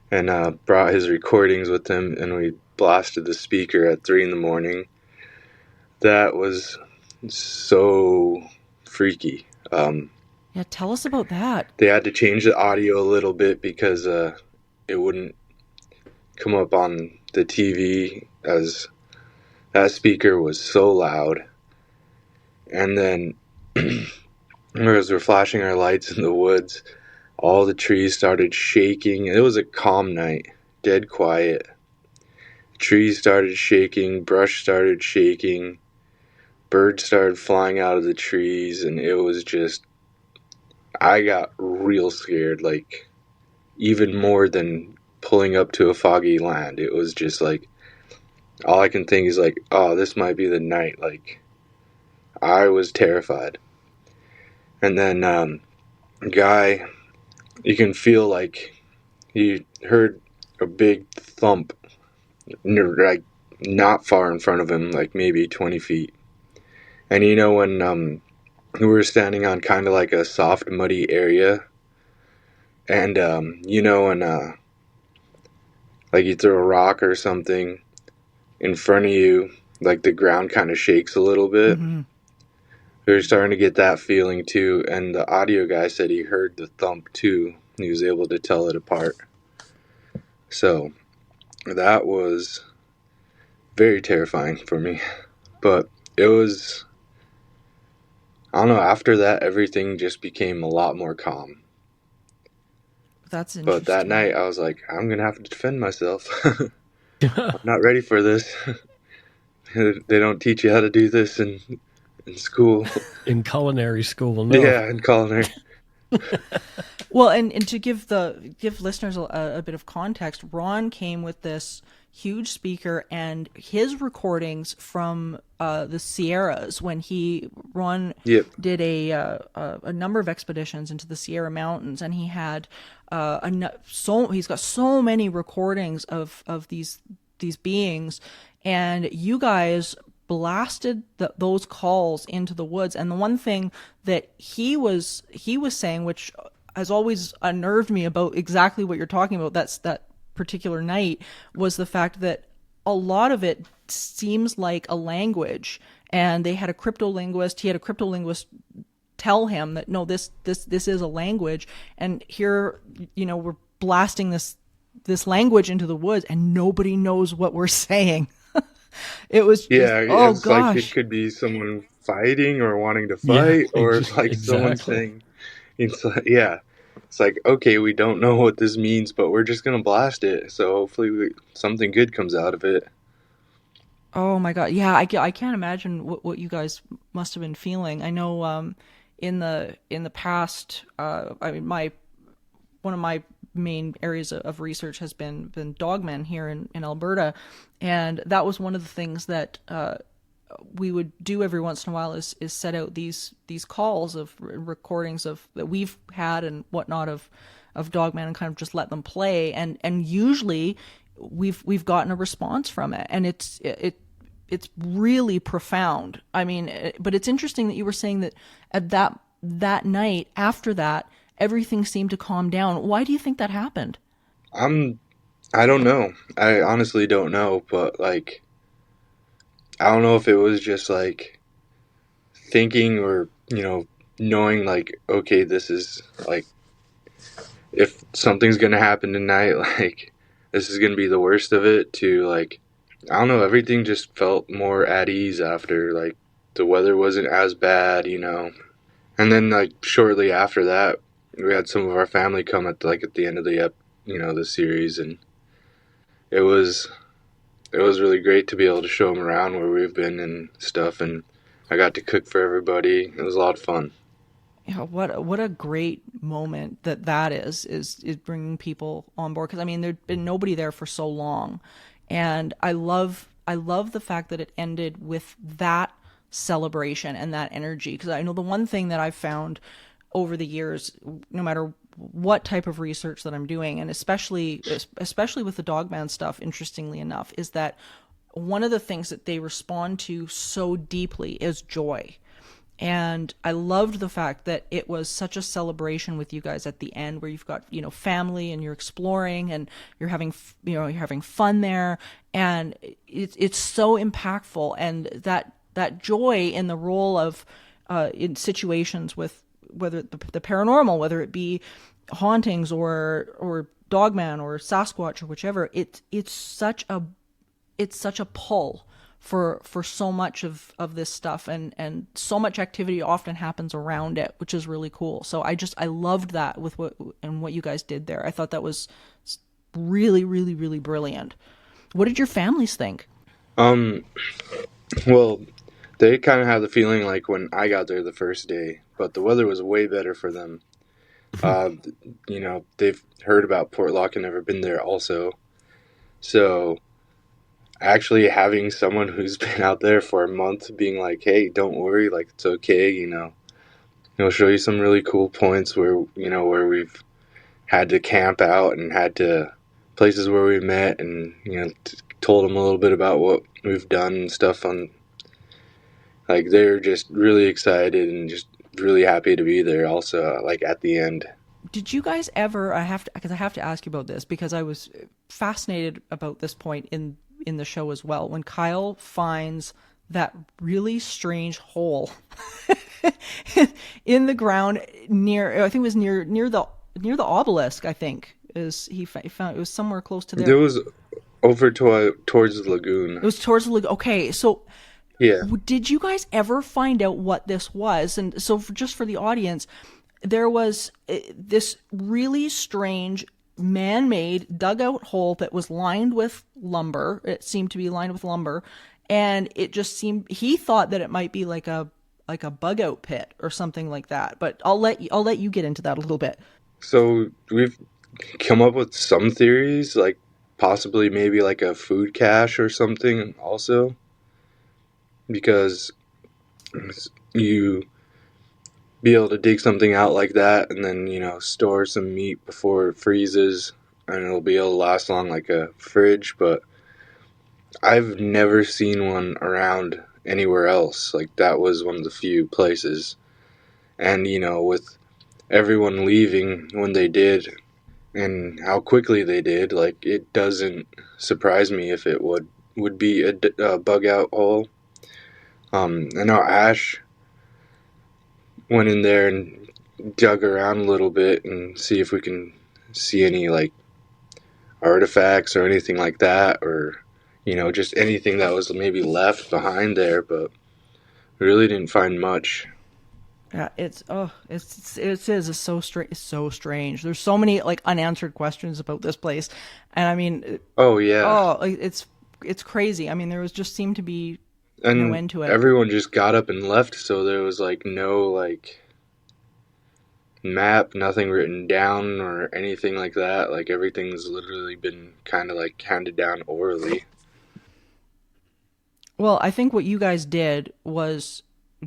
and brought his recordings with him, and we blasted the speaker at 3 a.m. That was so freaky. Yeah, tell us about that. They had to change the audio a little bit because it wouldn't come up on the TV, as that speaker was so loud. And then as we're flashing our lights in the woods, all the trees started shaking. It was a calm night, dead quiet. Trees started shaking, brush started shaking, birds started flying out of the trees, and it was just, I got real scared, like even more than pulling up to a foggy land. It was just like, all I can think is like, oh, this might be the night. Like, I was terrified. And then guy, you can feel like he heard a big thump, like not far in front of him, like maybe 20 feet. And when we were standing on kind of like a soft, muddy area, and when like you throw a rock or something in front of you, like the ground kind of shakes a little bit. Mm-hmm. We were starting to get that feeling too, and the audio guy said he heard the thump too. He was able to tell it apart. So that was very terrifying for me. But it was, I don't know, after that everything just became a lot more calm. That's interesting. But that night I was like, I'm going to have to defend myself. I'm not ready for this. They don't teach you how to do this in school. In culinary school, no. Yeah, in culinary. Well, and to give listeners a bit of context, Ron came with this huge speaker and his recordings from the Sierras when Ron did a number of expeditions into the Sierra Mountains, and he had he's got so many recordings of these beings, and you guys blasted those calls into the woods. And the one thing that he was saying, which has always unnerved me about exactly what you're talking about, that particular night, was the fact that a lot of it seems like a language, and they had a cryptolinguist. He had a cryptolinguist tell him that no, this is a language, and here we're blasting this language into the woods, and nobody knows what we're saying. It was it's gosh. like it could be someone fighting or wanting to fight, or like someone saying, it's like, okay, we don't know what this means, but we're just gonna blast it, so hopefully something good comes out of it. Oh my god, yeah, I can't imagine what you guys must have been feeling. I know in the past, I mean, one of my main areas of research has been dogmen here in Alberta, and that was one of the things that we would do every once in a while is set out these calls of recordings of that we've had and whatnot of Dogman, and kind of just let them play, and usually we've gotten a response from it, and it's really profound. I mean, but it's interesting that you were saying that at that night after that, everything seemed to calm down. Why do you think that happened? I don't know. I honestly don't know, but like, I don't know if it was just like thinking or, knowing like, okay, this is like, if something's gonna happen tonight, like, this is gonna be the worst of it, to like, I don't know, everything just felt more at ease after, like, the weather wasn't as bad, And then like shortly after that, we had some of our family come at the end of the series, and it was really great to be able to show them around where we've been and stuff, and I got to cook for everybody. It was a lot of fun. Yeah, what a great moment that is bringing people on board, because I mean there'd been nobody there for so long, and I love the fact that it ended with that celebration and that energy, because I know the one thing that I've found over the years, no matter what type of research that I'm doing, and especially with the Dogman stuff, interestingly enough, is that one of the things that they respond to so deeply is joy. And I loved the fact that it was such a celebration with you guys at the end, where you've got, family, and you're exploring, and you're having fun there, and it's so impactful. And that joy in the role of in situations with whether the paranormal, whether it be hauntings or Dogman or Sasquatch or whichever, it's such a pull for so much of this stuff, and so much activity often happens around it, which is really cool. So I loved that with what you guys did there. I thought that was really, really, really brilliant. What did your families think? Well, they kind of had the feeling like when I got there the first day, but the weather was way better for them. They've heard about Portlock and never been there also. So actually having someone who's been out there for a month being like, hey, don't worry, like, it's okay, he'll show you some really cool points where we've had to camp out and had to places where we met, and told them a little bit about what we've done and stuff. On like, they're just really excited and just really happy to be there also, like, at the end. Did you guys ever, I have to ask you about this, because I was fascinated about this point in the show as well, when Kyle finds that really strange hole in the ground near, I think it was near the obelisk, I think, he found it was somewhere close to there. It was over towards the lagoon. It was towards the lagoon. Okay, so yeah. Did you guys ever find out what this was? And so just for the audience, there was this really strange man-made dugout hole that was lined with lumber. It seemed to be lined with lumber, and it just seemed, he thought that it might be like a bug out pit or something like that. But I'll let you get into that a little bit. So we've come up with some theories, like possibly maybe like a food cache or something also, because you be able to dig something out like that and then, store some meat before it freezes, and it'll be able to last long like a fridge. But I've never seen one around anywhere else. Like, that was one of the few places. And, with everyone leaving when they did and how quickly they did, like, it doesn't surprise me if it would be a bug out hole. I know Ash went in there and dug around a little bit and see if we can see any like artifacts or anything like that, or just anything that was maybe left behind there, but we really didn't find much. Yeah, it's so strange. It's so strange. There's so many like unanswered questions about this place, and I mean, it's crazy. I mean, there was just seemed to be no end to it. Everyone just got up and left, so there was like no like map, nothing written down or anything like that. Like, everything's literally been kind of like handed down orally. Well, I think what you guys did was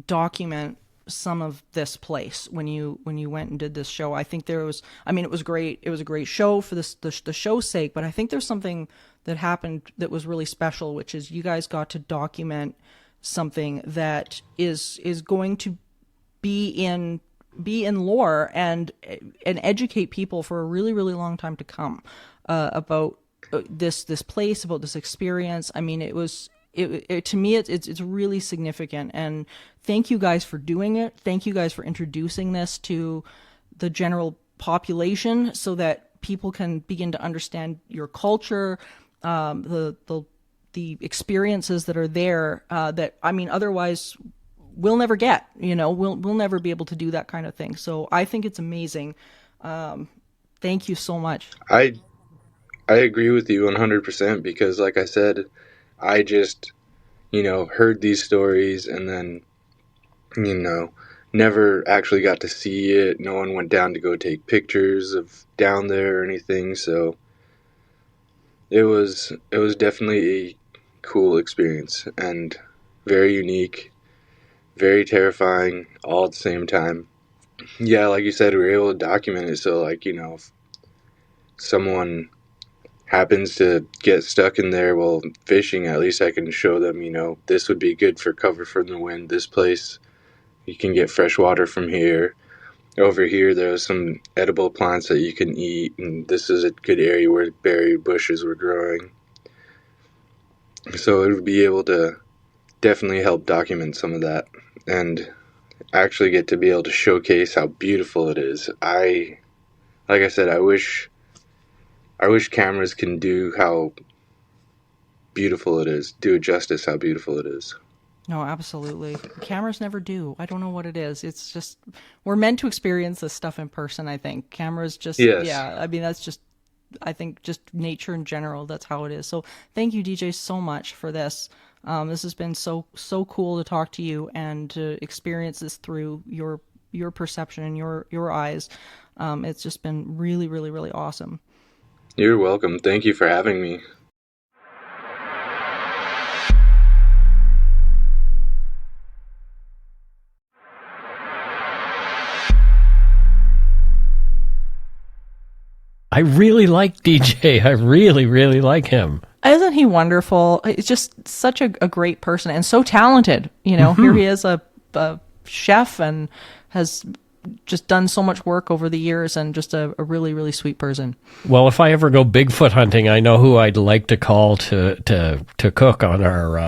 document some of this place when you went and did this show. I think there was, I mean, it was great. It was a great show for the show's sake, but I think there's something that happened that was really special, which is you guys got to document something that is going to be in lore and educate people for a really, really long time to come about this place, about this experience. I mean, to me, it's really significant, and thank you guys for doing it. Thank you guys for introducing this to the general population so that people can begin to understand your culture, the experiences that are there. That, I mean, otherwise we'll never get. We'll never be able to do that kind of thing. So I think it's amazing. Thank you so much. I agree with you 100% because, like I said, I just, heard these stories and then, never actually got to see it. No one went down to go take pictures of down there or anything. So it was definitely a cool experience and very unique, very terrifying all at the same time. Yeah, like you said, we were able to document it. So, if someone happens to get stuck in there while fishing, at least I can show them, this would be good for cover from the wind. This place, you can get fresh water from here. Over here, there's some edible plants that you can eat, and this is a good area where berry bushes were growing. So it would be able to definitely help document some of that and actually get to be able to showcase how beautiful it is. Like I said, I wish cameras can do how beautiful it is, do it justice how beautiful it is. No, absolutely. Cameras never do. I don't know what it is. It's just, we're meant to experience this stuff in person, I think. Cameras just, yes. Yeah, I mean, that's just, I think just nature in general, that's how it is. So thank you, DJ, so much for this. This has been so cool to talk to you and to experience this through your perception and your eyes. It's just been really, really, really awesome. You're welcome. Thank you for having me. I really like DJ. I really, really like him. Isn't he wonderful? He's just such a great person and so talented. Here he is, a chef, and has just done so much work over the years, and just a really, really sweet person. Well, if I ever go Bigfoot hunting, I know who I'd like to call to cook on our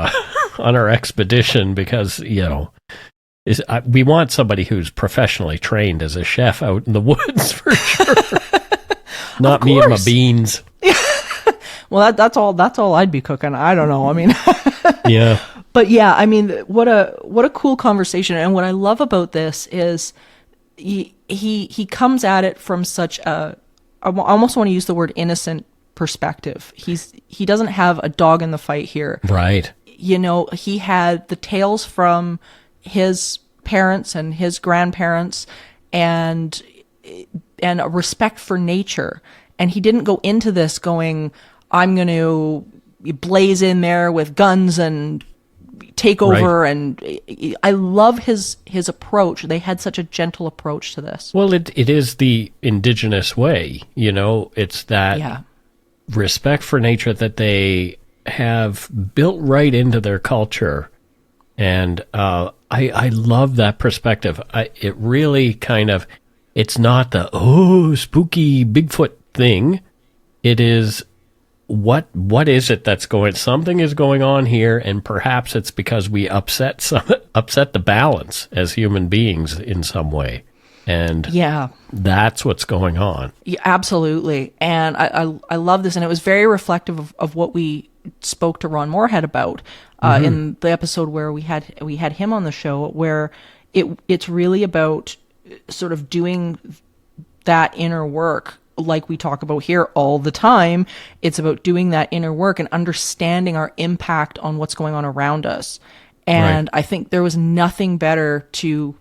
on our expedition, because we want somebody who's professionally trained as a chef out in the woods for sure. Not me and my beans. Well, that's all I'd be cooking. I don't know. I mean, yeah. But yeah, I mean, what a cool conversation. And what I love about this is he comes at it from such I almost want to use the word innocent perspective. He doesn't have a dog in the fight here. Right. He had the tales from his parents and his grandparents and a respect for nature. And he didn't go into this going, I'm going to blaze in there with guns and take over. Right. And I love his approach. They had such a gentle approach to this. Well, it is the indigenous way, it's that respect for nature that they have built right into their culture. And I love that perspective. It really kind of, it's not the, spooky Bigfoot thing. It is, what is it that's something is going on here, and perhaps it's because we upset the balance as human beings in some way. And that's what's going on. Yeah, absolutely. And I love this. And it was very reflective of what we spoke to Ron Moorhead about in the episode where we had him on the show, where it's really about sort of doing that inner work like we talk about here all the time. It's about doing that inner work and understanding our impact on what's going on around us. And I think there was nothing better to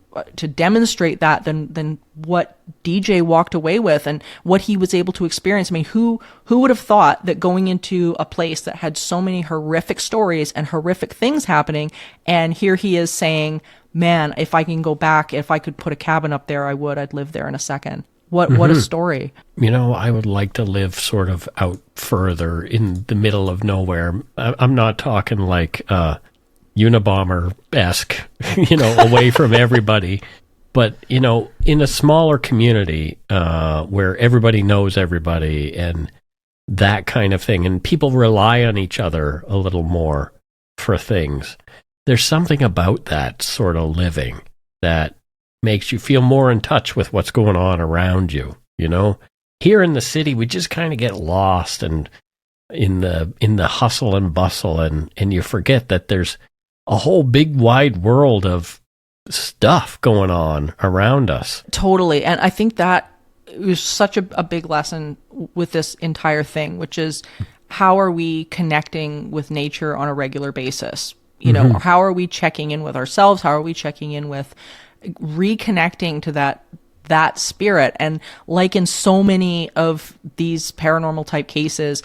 demonstrate that than what DJ walked away with and what he was able to experience. I mean, who would have thought that going into a place that had so many horrific stories and horrific things happening, and here he is saying, man, if I can go back, if I could put a cabin up there, I'd live there in a second. What a story. I would like to live sort of out further in the middle of nowhere. I'm not talking like Unabomber-esque, away from everybody. But, in a smaller community where everybody knows everybody and that kind of thing, and people rely on each other a little more for things, there's something about that sort of living that makes you feel more in touch with what's going on around you, Here in the city, we just kind of get lost and in the hustle and bustle, and you forget that there's a whole big wide world of stuff going on around us. Totally. And I think that was such a big lesson with this entire thing, which is how are we connecting with nature on a regular basis? How are we checking in with ourselves? How are we checking in with reconnecting to that spirit? And like in so many of these paranormal type cases,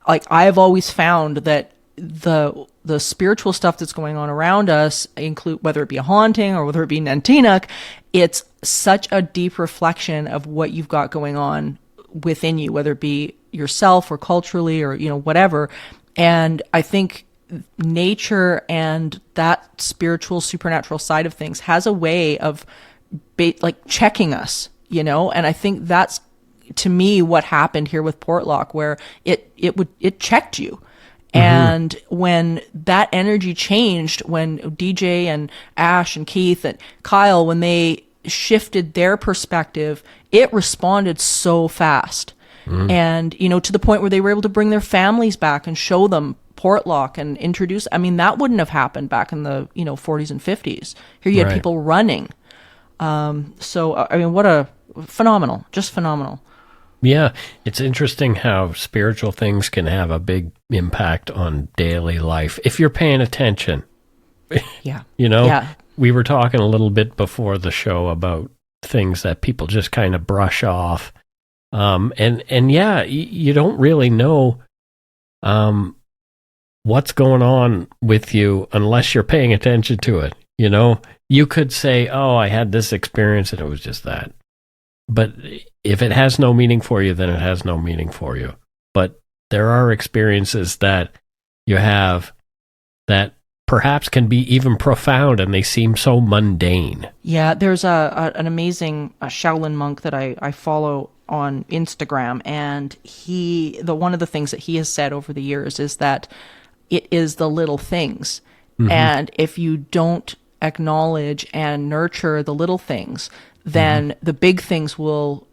like I've always found that the spiritual stuff that's going on around us, include whether it be a haunting or whether it be Nantinaq, it's such a deep reflection of what you've got going on within you, whether it be yourself or culturally or whatever. And I think nature and that spiritual supernatural side of things has a way of checking us, and I think that's, to me, what happened here with Portlock, where it checked you. And when that energy changed, when DJ and Ash and Keith and Kyle, when they shifted their perspective, it responded so fast. And, to the point where they were able to bring their families back and show them Portlock and introduce, that wouldn't have happened back in the, 40s and 50s. Here you had people running. What a just phenomenal. Yeah, it's interesting how spiritual things can have a big impact on daily life if you're paying attention. Yeah. We were talking a little bit before the show about things that people just kind of brush off. You don't really know what's going on with you unless you're paying attention to it. You could say, oh, I had this experience and it was just that. But if it has no meaning for you, then it has no meaning for you. But there are experiences that you have that perhaps can be even profound, and they seem so mundane. Yeah, there's an amazing Shaolin monk that I follow on Instagram, and one of the things that he has said over the years is that it is the little things. And if you don't acknowledge and nurture the little things, then the big things you'll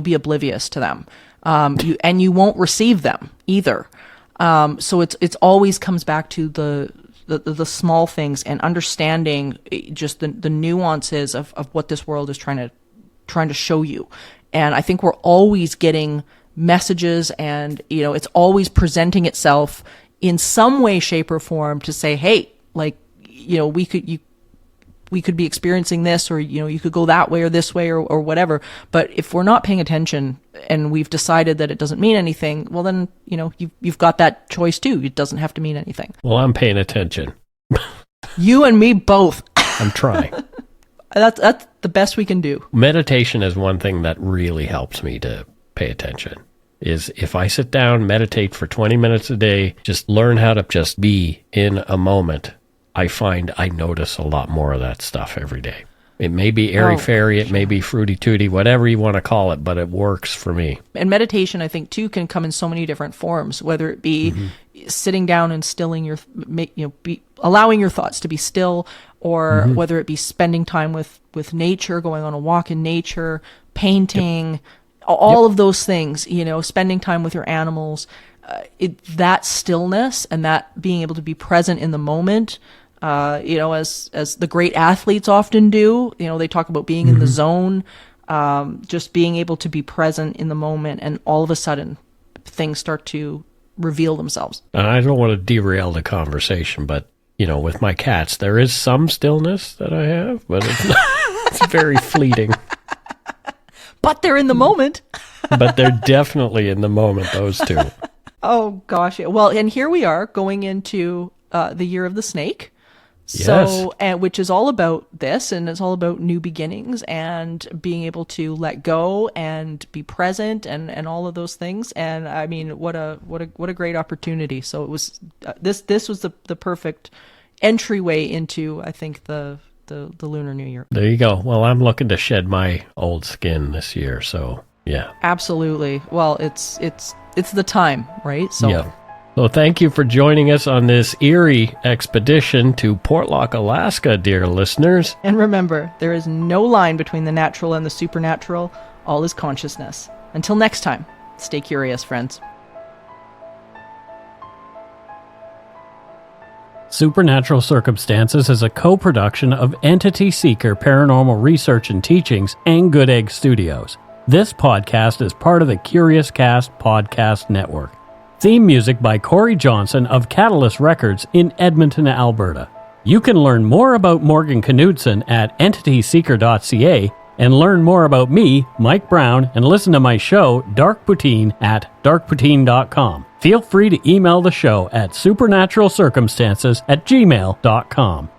be oblivious to them. You won't receive them either. So it's always comes back to the small things and understanding just the nuances of what this world is trying to show you. And I think we're always getting messages, and it's always presenting itself in some way, shape, or form to say, hey, we could be experiencing this, or you could go that way or this way or whatever. But if we're not paying attention and we've decided that it doesn't mean anything, well then you've got that choice too. It doesn't have to mean anything. Well, I'm paying attention. You and me both. I'm trying. That's the best we can do. Meditation is one thing that really helps me to pay attention. Is if I sit down, meditate for 20 minutes a day, just learn how to just be in a moment, I find I notice a lot more of that stuff every day. It may be airy-fairy, it may be fruity-tooty, whatever you want to call it, but it works for me. And meditation, I think, too, can come in so many different forms, whether it be sitting down and stilling allowing your thoughts to be still, or whether it be spending time with nature, going on a walk in nature, painting, all of those things, spending time with your animals. That stillness and that being able to be present in the moment, as the great athletes often do, they talk about being in the zone, just being able to be present in the moment, and all of a sudden things start to reveal themselves. And I don't want to derail the conversation, but with my cats, there is some stillness that I have, but it's not. It's very fleeting. But they're in the moment. But they're definitely in the moment, those two. Oh, gosh. Well, and here we are going into the year of the snake. Yes. So, and which is all about this, and it's all about new beginnings and being able to let go and be present and all of those things. And I mean, what a great opportunity. So it was this was the perfect entryway into, I think, the Lunar New Year. There you go. Well, I'm looking to shed my old skin this year, so yeah. Absolutely. Well, it's the time, right? So. Yeah. So thank you for joining us on this eerie expedition to Portlock, Alaska, dear listeners. And remember, there is no line between the natural and the supernatural. All is consciousness. Until next time, stay curious, friends. Supernatural Circumstances is a co-production of Entity Seeker Paranormal Research and Teachings and Good Egg Studios. This podcast is part of the Curious Cast podcast network. Theme music by Corey Johnson of Catalyst Records in Edmonton, Alberta. You can learn more about Morgan Knudsen at entityseeker.ca and learn more about me, Mike Browne, and listen to my show, Dark Poutine, at darkpoutine.com. Feel free to email the show at supernaturalcircumstances@gmail.com.